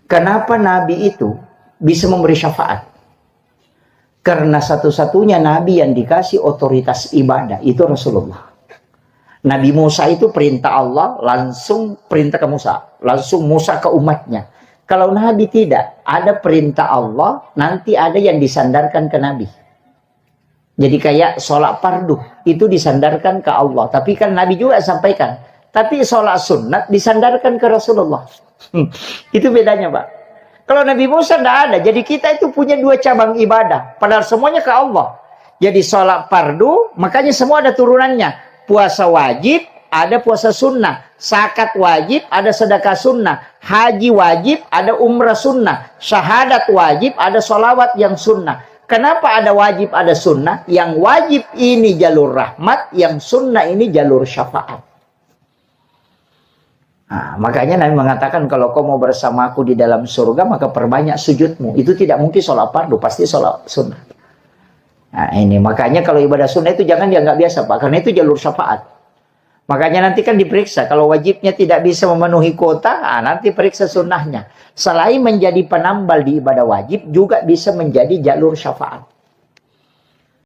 Kenapa Nabi itu bisa memberi syafaat? Karena satu-satunya Nabi yang dikasih otoritas ibadah itu Rasulullah. Nabi Musa itu perintah Allah, langsung perintah ke Musa. Langsung Musa ke umatnya. Kalau Nabi tidak, ada perintah Allah, nanti ada yang disandarkan ke Nabi. Jadi kayak sholat fardu, itu disandarkan ke Allah. Tapi kan Nabi juga sampaikan. Tapi sholat sunat disandarkan ke Rasulullah. Itu bedanya, Pak. Kalau Nabi Musa tidak ada, jadi kita itu punya dua cabang ibadah. Padahal semuanya ke Allah. Jadi sholat fardu, makanya semua ada turunannya. Puasa wajib, ada puasa sunnah. Zakat wajib, ada sedekah sunnah. Haji wajib, ada umrah sunnah. Syahadat wajib, ada sholawat yang sunnah. Kenapa ada wajib, ada sunnah? Yang wajib ini jalur rahmat, yang sunnah ini jalur syafaat. Nah, makanya Nabi mengatakan kalau kau mau bersamaku di dalam surga maka perbanyak sujudmu. Itu tidak mungkin sholat fardu, pasti sholat sunnah. Nah ini makanya kalau ibadah sunnah itu jangan dianggap biasa, Pak, karena itu jalur syafaat. Makanya nanti kan diperiksa, kalau wajibnya tidak bisa memenuhi kuota, nanti periksa sunnahnya. Selain menjadi penambal di ibadah wajib, juga bisa menjadi jalur syafaat.